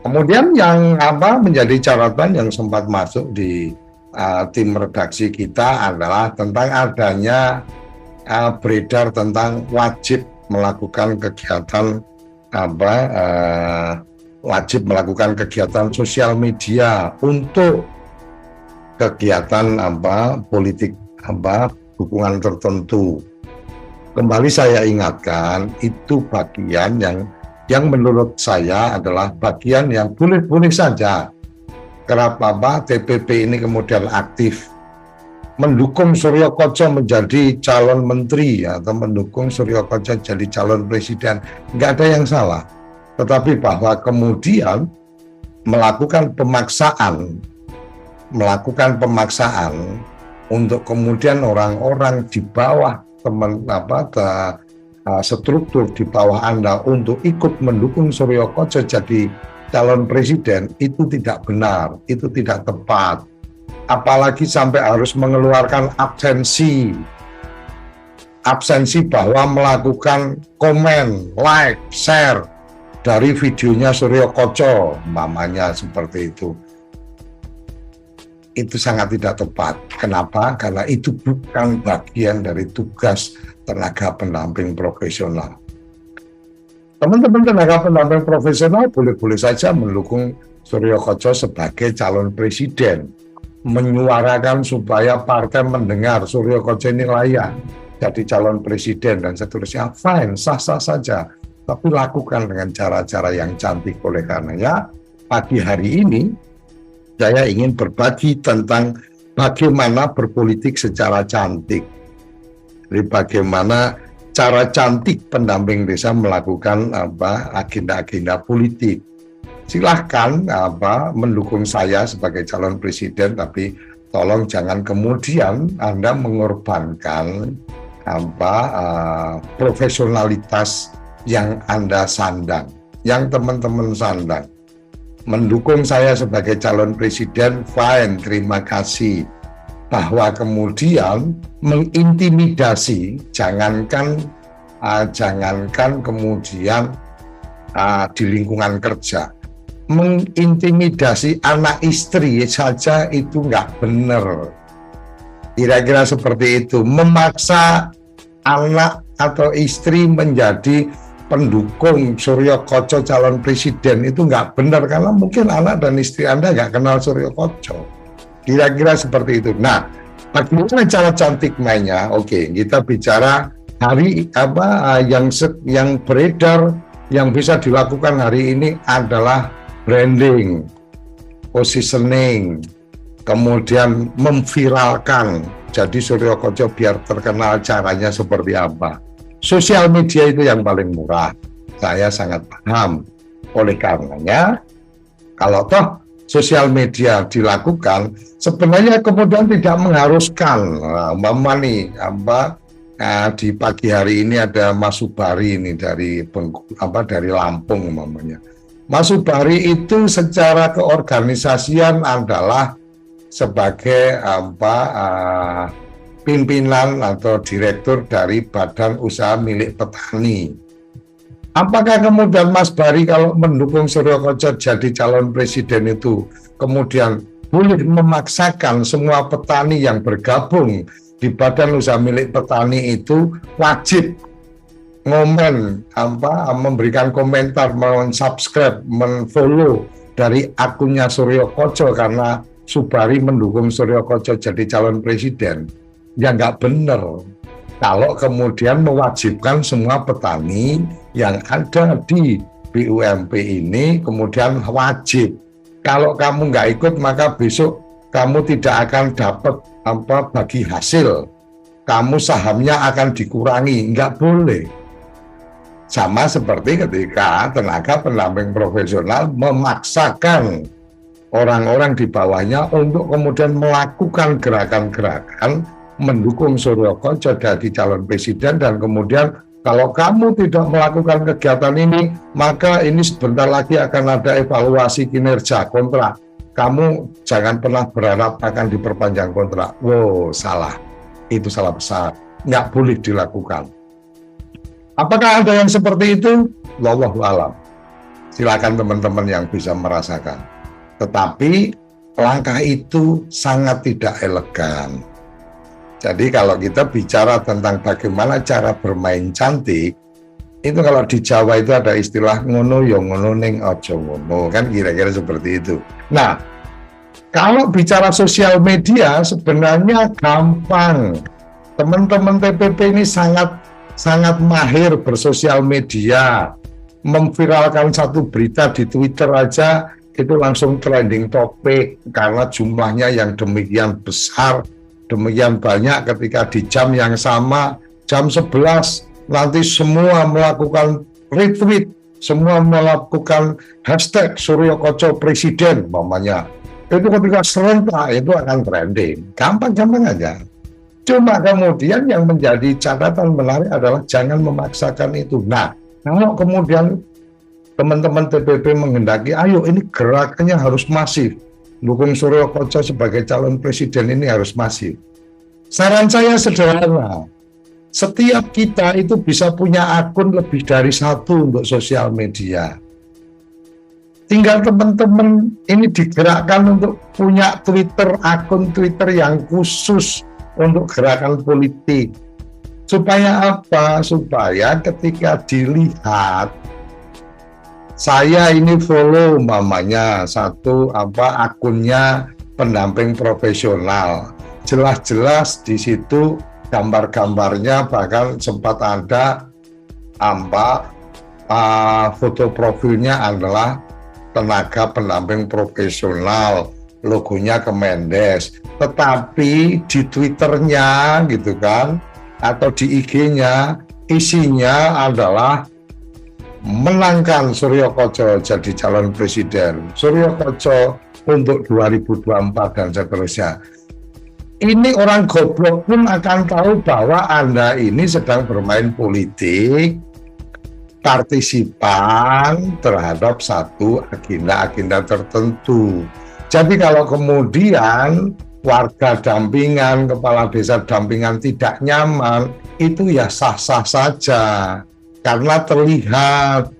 Kemudian yang menjadi catatan yang sempat masuk di tim redaksi kita adalah tentang adanya beredar tentang wajib melakukan kegiatan wajib melakukan kegiatan sosial media untuk kegiatan politik dukungan tertentu. Kembali saya ingatkan, itu bagian yang menurut saya adalah bagian yang boleh-boleh saja. Kenapa TPP ini kemudian aktif mendukung Suryo Koco menjadi calon menteri atau mendukung Suryo Koco jadi calon presiden, nggak ada yang salah. Tetapi bahwa kemudian melakukan pemaksaan untuk kemudian orang-orang di bawah struktur di bawah Anda untuk ikut mendukung Suryo Koco jadi calon presiden, itu tidak benar, itu tidak tepat. Apalagi sampai harus mengeluarkan absensi bahwa melakukan komen, like, share dari videonya Suryo Koco, mamanya seperti itu. Itu sangat tidak tepat. Kenapa? Karena itu bukan bagian dari tugas tenaga pendamping profesional. Teman-teman tenaga pendamping profesional boleh-boleh saja mendukung Suryo Koco sebagai calon presiden, menyuarakan supaya partai mendengar Suryo Koco ini layak jadi calon presiden dan seterusnya, fine, sah-sah saja. Tapi lakukan dengan cara-cara yang cantik. Oleh karenanya, pagi hari ini saya ingin berbagi tentang bagaimana berpolitik secara cantik. Jadi bagaimana cara cantik pendamping desa melakukan agenda-agenda politik. Silahkan mendukung saya sebagai calon presiden, tapi tolong jangan kemudian Anda mengorbankan profesionalitas yang Anda sandang, yang teman-teman sandang. Mendukung saya sebagai calon presiden, fine, terima kasih. Bahwa kemudian mengintimidasi, jangankan kemudian di lingkungan kerja, mengintimidasi anak istri saja itu nggak benar. Kira-kira seperti itu, memaksa anak atau istri menjadi pendukung Suryo Koco calon presiden itu nggak benar, karena mungkin anak dan istri Anda nggak kenal Suryo Koco. Kira-kira seperti itu. Nah, bagaimana cara cantik mainnya? Oke, kita bicara hari yang beredar, yang bisa dilakukan hari ini adalah branding, positioning, kemudian memviralkan. Jadi Suryo Koco biar terkenal caranya seperti apa. Sosial media itu yang paling murah. Saya sangat paham. Oleh karenanya, kalau toh sosial media dilakukan, sebenarnya kemudian tidak mengharuskan. Di pagi hari ini ada Mas Subari ini dari Lampung umpamanya. Mas Subari itu secara keorganisasian adalah sebagai pimpinan atau direktur dari Badan Usaha Milik Petani. Apakah kemudian Mas Bari kalau mendukung Suryo Koco jadi calon presiden itu kemudian boleh memaksakan semua petani yang bergabung di Badan Usaha Milik Petani itu wajib memberikan komentar, men-subscribe, men-follow dari akunnya Suryo Koco karena Subari mendukung Suryo Koco jadi calon presiden? Ya nggak benar. Kalau kemudian mewajibkan semua petani yang ada di BUMP ini kemudian wajib. Kalau kamu nggak ikut maka besok kamu tidak akan dapat bagi hasil. Kamu sahamnya akan dikurangi, nggak boleh. Sama seperti ketika tenaga pendamping profesional memaksakan orang-orang di bawahnya untuk kemudian melakukan gerakan-gerakan mendukung Suryo Koco jadi calon presiden, dan kemudian kalau kamu tidak melakukan kegiatan ini, maka ini sebentar lagi akan ada evaluasi kinerja kontrak. Kamu jangan pernah berharap akan diperpanjang kontrak. Wow, salah. Itu salah besar. Nggak boleh dilakukan. Apakah ada yang seperti itu? Wallahu a'lam. Silakan teman-teman yang bisa merasakan. Tetapi langkah itu sangat tidak elegan. Jadi kalau kita bicara tentang bagaimana cara bermain cantik, itu kalau di Jawa itu ada istilah ngono yo ngono ning aja ngono, kan kira-kira seperti itu. Nah, kalau bicara sosial media sebenarnya gampang. Teman-teman TPP ini sangat mahir bersosial media. Memviralkan satu berita di Twitter aja itu langsung trending topik karena jumlahnya yang demikian besar, demikian banyak. Ketika di jam yang sama, jam 11 nanti semua melakukan retweet, semua melakukan hashtag Suryo Koco Presiden umpamanya. Itu ketika serentak itu akan trending, gampang-gampang aja. Cuma kemudian yang menjadi catatan menarik adalah jangan memaksakan itu. Nah, kalau kemudian teman-teman TPP menghendaki, ayo ini gerakannya harus masif, dukung Suryo Koco sebagai calon presiden ini harus masif. Saran saya sederhana, setiap kita itu bisa punya akun lebih dari satu untuk sosial media. Tinggal teman-teman ini digerakkan untuk punya Twitter, akun Twitter yang khusus untuk gerakan politik. Supaya apa? Supaya ketika dilihat, saya ini follow mamanya satu akunnya pendamping profesional. Jelas-jelas di situ gambar-gambarnya bahkan sempat ada foto profilnya adalah tenaga pendamping profesional, logonya Kemendes. Tetapi di Twitternya gitu kan, atau di IG-nya isinya adalah menangkan Suryo Koco jadi calon presiden, Suryo Koco untuk 2024 dan seterusnya. Ini orang goblok pun akan tahu bahwa Anda ini sedang bermain politik, partisipan terhadap satu agenda-agenda tertentu. Jadi kalau kemudian warga dampingan, kepala desa dampingan tidak nyaman, itu ya sah-sah saja. Karena terlihat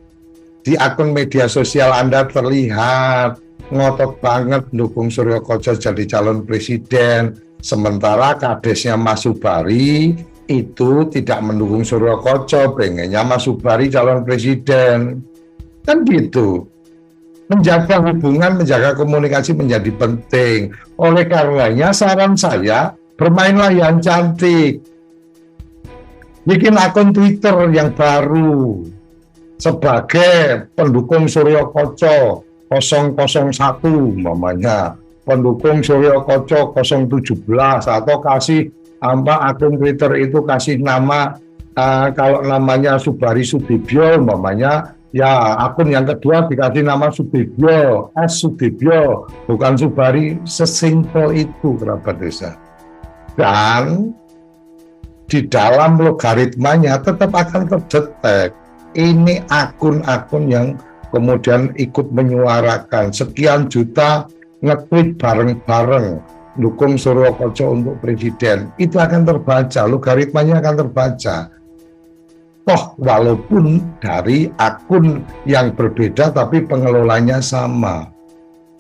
di akun media sosial Anda terlihat ngotot banget dukung Suryo Koco jadi calon presiden, sementara kadesnya Mas Subari itu tidak mendukung Suryo Koco, pengennya Mas Subari calon presiden. Kan gitu. Menjaga hubungan, menjaga komunikasi menjadi penting. Oleh karenanya saran saya, bermainlah yang cantik. Bikin akun Twitter yang baru sebagai pendukung Suryo Koco 001 umpamanya, pendukung Suryo Koco 017, atau kasih akun Twitter itu kasih nama kalau namanya Subari Sudibyo umpamanya, ya akun yang kedua dikasih nama Sudibyo, S Sudibyo, bukan Subari. Sesimpel itu kerabat desa. Dan di dalam logaritmanya tetap akan terdetek. Ini akun-akun yang kemudian ikut menyuarakan sekian juta nge-tweet bareng-bareng dukung Suryo Koco untuk presiden. Itu akan terbaca, logaritmanya akan terbaca. Toh walaupun dari akun yang berbeda tapi pengelolanya sama.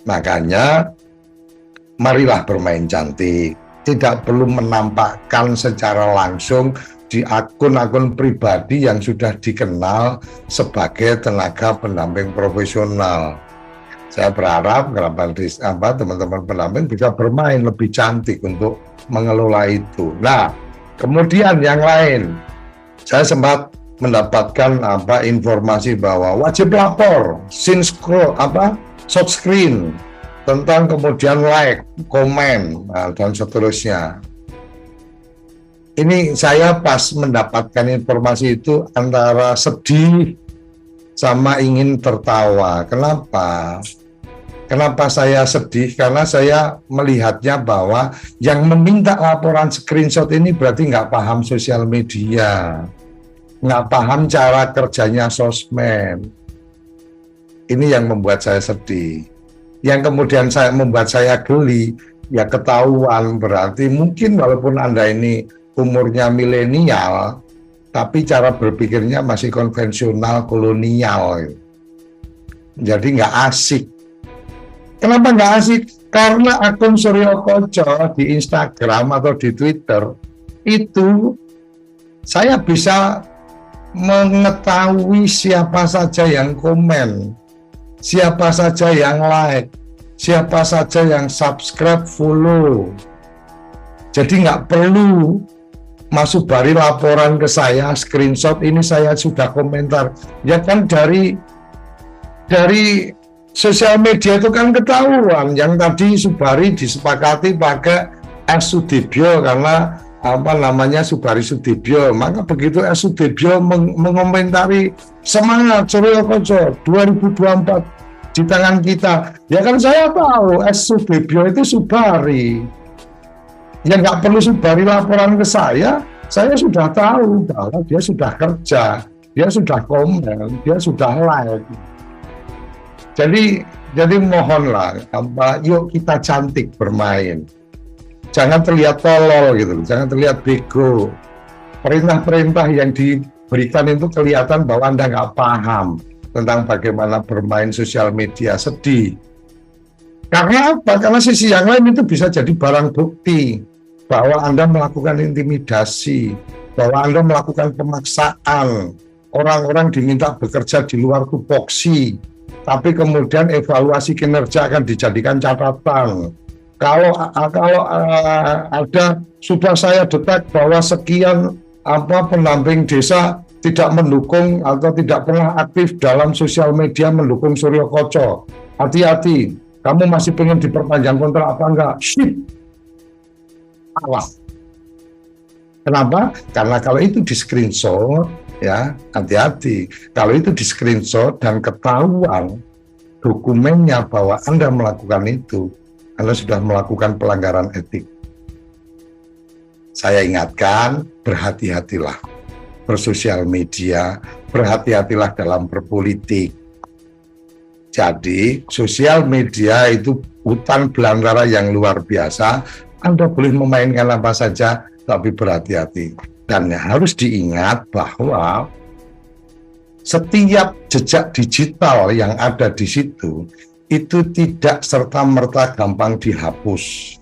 Makanya marilah bermain cantik. Tidak perlu menampakkan secara langsung di akun-akun pribadi yang sudah dikenal sebagai tenaga pendamping profesional. Saya berharap teman-teman pendamping bisa bermain lebih cantik untuk mengelola itu. Nah, kemudian yang lain, saya sempat mendapatkan informasi bahwa wajib lapor, short screen, tentang kemudian like, komen, dan seterusnya. Ini saya pas mendapatkan informasi itu antara sedih sama ingin tertawa. Kenapa? Kenapa saya sedih? Karena saya melihatnya bahwa yang meminta laporan screenshot ini berarti nggak paham sosial media, nggak paham cara kerjanya sosmed. Ini yang membuat saya sedih. Yang kemudian membuat saya geli, ya ketahuan berarti mungkin walaupun Anda ini umurnya milenial, tapi cara berpikirnya masih konvensional kolonial. Jadi nggak asik. Kenapa nggak asik? Karena akun Suryo Koco di Instagram atau di Twitter itu saya bisa mengetahui siapa saja yang komen, siapa saja yang like, siapa saja yang subscribe, follow. Jadi nggak perlu Mas Subari laporan ke saya, screenshot ini saya sudah komentar. Ya kan dari sosial media itu kan ketahuan. Yang tadi Subari disepakati pakai S. Sudibyo karena apa namanya Subari Sudibyo. Maka begitu S. Sudibyo mengomentari semangat Suryo Koco 2024 di tangan kita. Ya kan saya tahu S. Sudibyo itu Subari. Ya nggak perlu Subari laporan ke saya sudah tahu bahwa dia sudah kerja, dia sudah komen, dia sudah like. Jadi mohonlah, yuk kita cantik bermain. Jangan terlihat tolol gitu, jangan terlihat bego. Perintah-perintah yang diberikan itu kelihatan bahwa Anda nggak paham tentang bagaimana bermain sosial media. Sedih. Karena apa? Karena sisi yang lain itu bisa jadi barang bukti bahwa Anda melakukan intimidasi, bahwa Anda melakukan pemaksaan, orang-orang diminta bekerja di luar tupoksi, tapi kemudian evaluasi kinerja akan dijadikan catatan. Kalau ada sudah saya detek bahwa sekian pendamping desa tidak mendukung atau tidak pernah aktif dalam sosial media mendukung Suryo Koco, hati-hati, kamu masih pengen diperpanjang kontrak apa enggak? Shit. Awas. Kenapa? Karena kalau itu di screenshot, ya hati-hati. Kalau itu di screenshot dan ketahuan dokumennya bahwa Anda melakukan itu, Anda sudah melakukan pelanggaran etik. Saya ingatkan, berhati-hatilah bersosial media, berhati-hatilah dalam berpolitik. Jadi, sosial media itu hutan belantara yang luar biasa. Anda boleh memainkan apa saja, tapi berhati-hati. Dan harus diingat bahwa setiap jejak digital yang ada di situ, itu tidak serta-merta gampang dihapus.